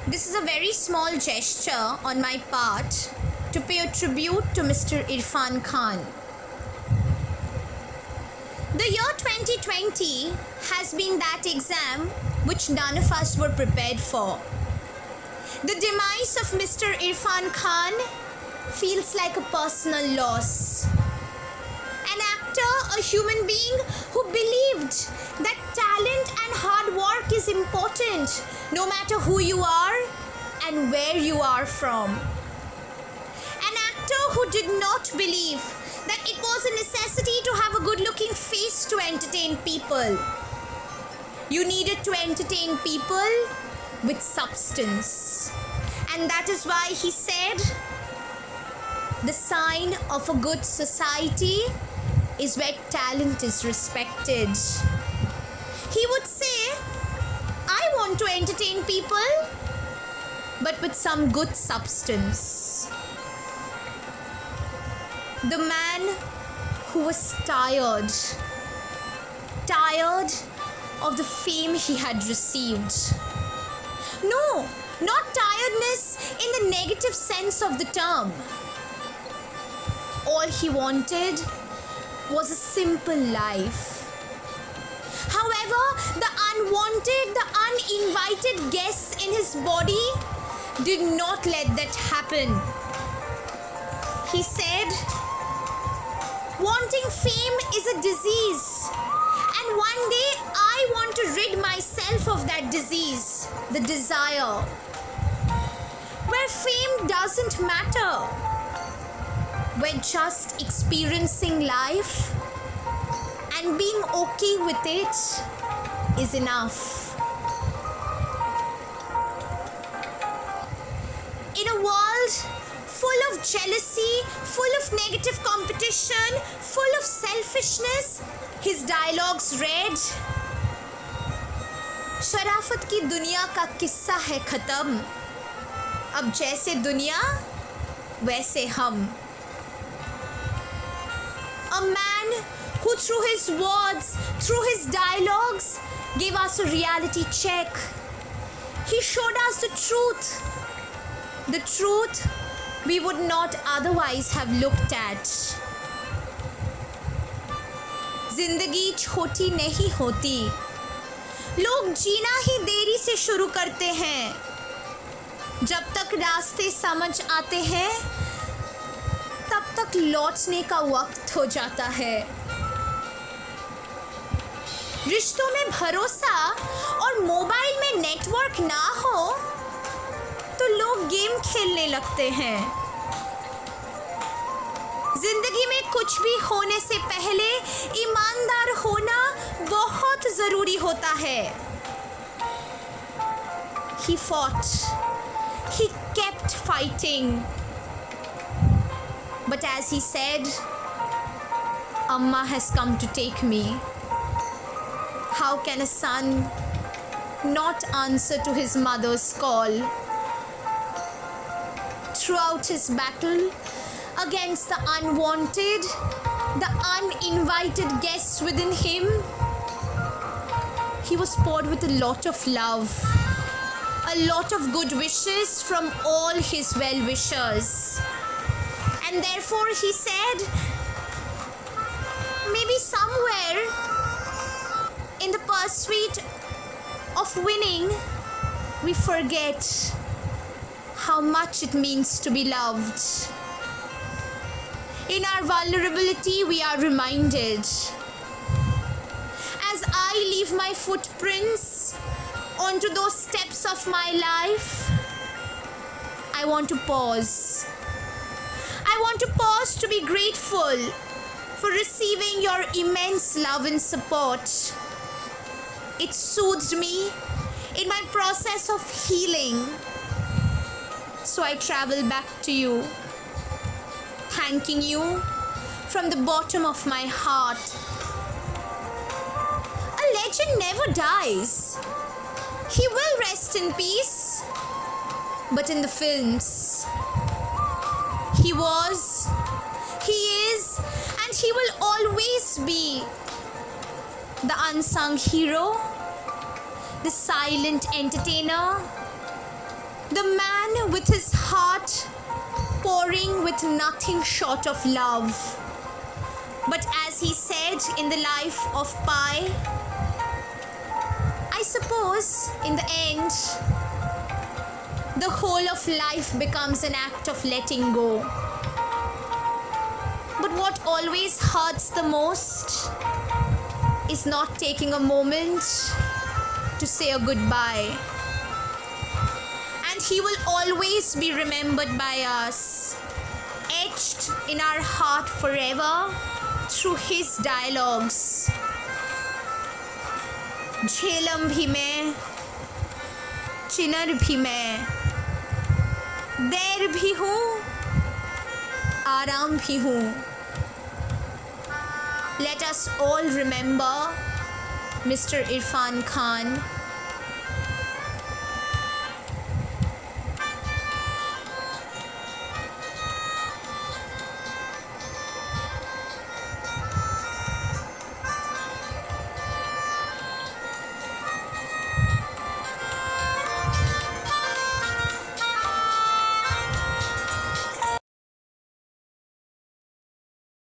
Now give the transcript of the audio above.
This is a very small gesture on my part to pay a tribute to Mr. Irfan Khan. The year 2020 has been that exam which none of us were prepared for. The demise of Mr. Irfan Khan feels like a personal loss. An actor, a human being who believed that talent and hard work is important no matter who you are and where you are from. An actor who did not believe that it was a necessity to have a good-looking face to entertain people. You needed to entertain people with substance. And that is why he said, the sign of a good society is where talent is respected. He would say, I want to entertain people, but with some good substance. The man who was tired of the fame he had received. No, not tiredness in the negative sense of the term. All he wanted was a simple life. However, the unwanted, the uninvited guests in his body did not let that happen. He said, wanting fame is a disease, and one day I want to rid myself of that disease, the desire, where fame doesn't matter, where just experiencing life and being okay with it is enough. In a world full of jealousy, full of negative competition, full of selfishness, his dialogues read, शराफत की दुनिया का किस्सा है खत्म, अब जैसे दुनिया वैसे हम. A man who through his words, through his dialogues, gave us a reality check. He showed us the truth we would not otherwise have looked at. जिंदगी छोटी नहीं होती, लोग जीना ही देरी से शुरू करते हैं. जब तक रास्ते समझ आते हैं, तब तक लौटने का वक्त हो जाता है. रिश्तों में भरोसा और मोबाइल में नेटवर्क ना हो तो लोग गेम खेलने लगते हैं. जिंदगी में कुछ भी होने से पहले ईमानदार होना बहुत ज़रूरी होता है. He fought. He kept fighting. But as he said, Amma has come to take me. How can a son not answer to his mother's call? Throughout his battle against the unwanted, the uninvited guests within him, he was poured with a lot of love, a lot of good wishes from all his well-wishers. And therefore he said, maybe somewhere in the pursuit of winning, we forget how much it means to be loved. In our vulnerability, we are reminded. As I leave my footprints onto those steps of my life, I want to pause. I want to pause to be grateful for receiving your immense love and support. It soothed me in my process of healing. So I travel back to you, thanking you from the bottom of my heart. A legend never dies. He will rest in peace. But in the films, he was, he is, and he will always be the unsung hero, the silent entertainer, The man with his heart pouring with nothing short of love. But as he said in the life of Pi, I suppose in the end, the whole of life becomes an act of letting go. But what always hurts the most is not taking a moment to say a goodbye. And he will always be remembered by us, etched in our heart forever through his dialogues. Jhelum भी मैं, चिनर भी मैं, देर भी हूँ, आराम भी हूँ. Let us all remember Mr. Irfan Khan